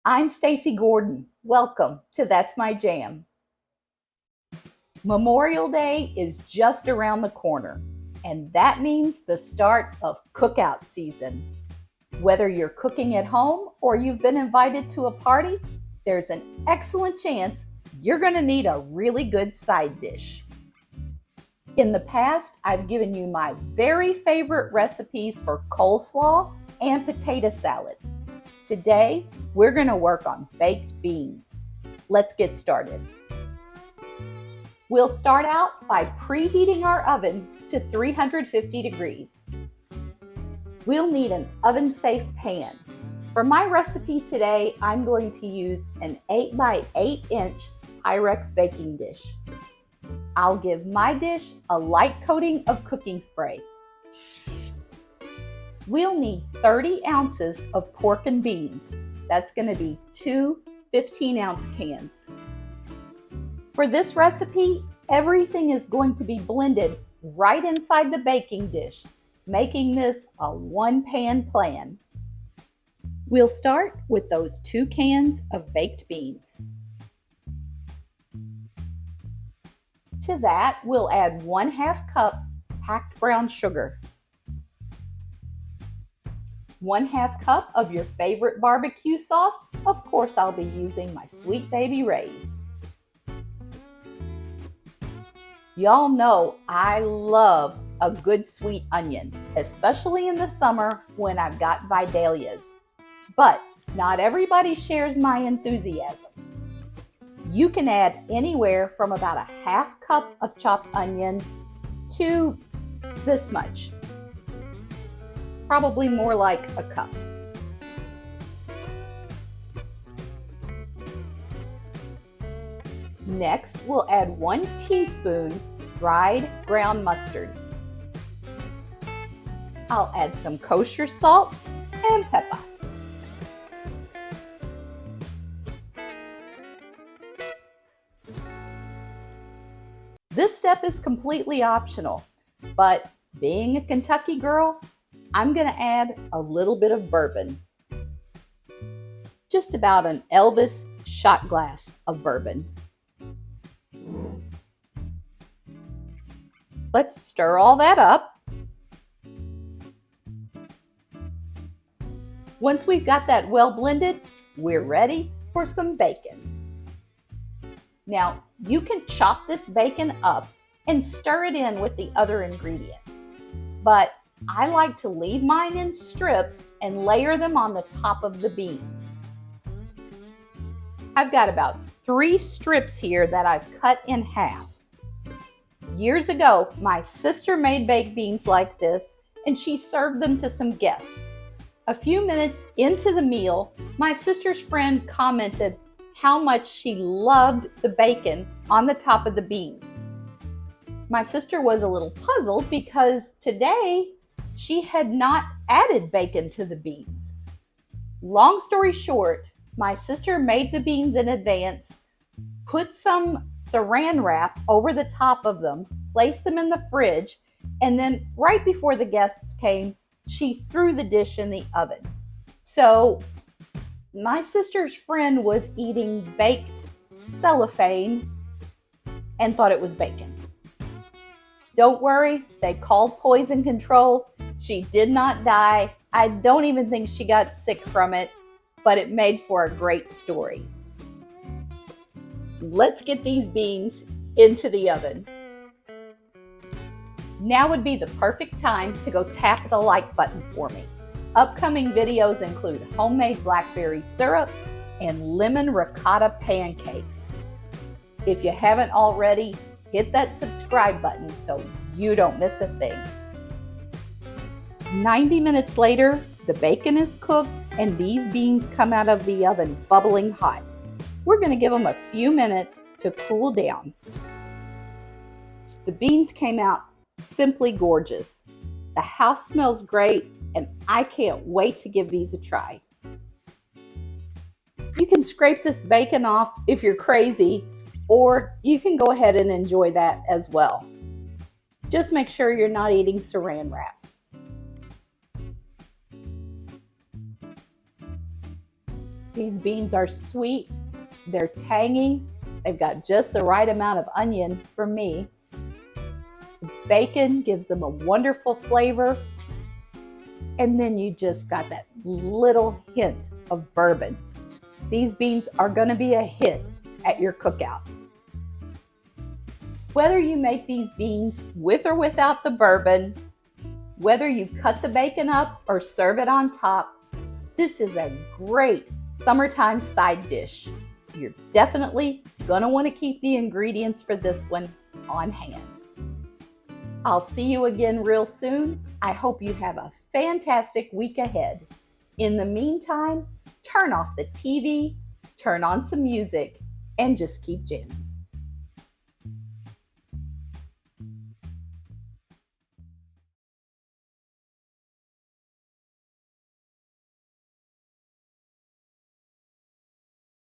I'm Stacy Gordon. Welcome to That's My Jam. Memorial Day is just around the corner, and that means the start of cookout season. Whether you're cooking at home or you've been invited to a party, there's an excellent chance you're going to need a really good side dish. In the past, I've given you my very favorite recipes for coleslaw and potato salad. Today, we're going to work on baked beans. Let's get started. We'll start out by preheating our oven to 350 degrees. We'll need an oven-safe pan. For my recipe today, I'm going to use an 8 by 8 inch Pyrex baking dish. I'll give my dish a light coating of cooking spray. We'll need 30 ounces of pork and beans. That's going to be two 15-ounce cans. For this recipe, everything is going to be blended right inside the baking dish, making this a one-pan plan. We'll start with those 2 cans of baked beans. To that, we'll add 1/2 cup packed brown sugar, 1/2 cup of your favorite barbecue sauce. Of course, I'll be using my Sweet Baby Ray's. Y'all know I love a good sweet onion, especially in the summer when I've got Vidalias. But not everybody shares my enthusiasm. You can add anywhere from about a 1/2 cup of chopped onion to this much. Probably more like a cup. Next, we'll add 1 teaspoon dried ground mustard. I'll add some kosher salt and pepper. This step is completely optional, but being a Kentucky girl, I'm going to add a little bit of bourbon. Just about an Elvis shot glass of bourbon. Let's stir all that up. Once we've got that well blended, we're ready for some bacon. Now, you can chop this bacon up and stir it in with the other ingredients, but I like to leave mine in strips and layer them on the top of the beans. I've got about 3 strips here that I've cut in half. Years ago, my sister made baked beans like this, and she served them to some guests. A few minutes into the meal, my sister's friend commented how much she loved the bacon on the top of the beans. My sister was a little puzzled because today she had not added bacon to the beans. Long story short, my sister made the beans in advance, put some saran wrap over the top of them, placed them in the fridge, and then right before the guests came, she threw the dish in the oven. So my sister's friend was eating baked cellophane and thought it was bacon. Don't worry, they called poison control. She did not die. I don't even think she got sick from it, but it made for a great story. Let's get these beans into the oven. Now would be the perfect time to go tap the like button for me. Upcoming videos include homemade blackberry syrup and lemon ricotta pancakes. If you haven't already, hit that subscribe button so you don't miss a thing. 90 minutes later, the bacon is cooked and these beans come out of the oven bubbling hot. We're going to give them a few minutes to cool down. The beans came out simply gorgeous. The house smells great, and I can't wait to give these a try. You can scrape this bacon off if you're crazy, or you can go ahead and enjoy that as well. Just make sure you're not eating saran wrap. These beans are sweet, they're tangy, they've got just the right amount of onion for me. Bacon gives them a wonderful flavor, and then you just got that little hint of bourbon. These beans are going to be a hit at your cookout. Whether you make these beans with or without the bourbon, whether you cut the bacon up or serve it on top, this is a great summertime side dish. You're definitely going to want to keep the ingredients for this one on hand. I'll see you again real soon. I hope you have a fantastic week ahead. In the meantime, turn off the TV, turn on some music, and just keep jamming.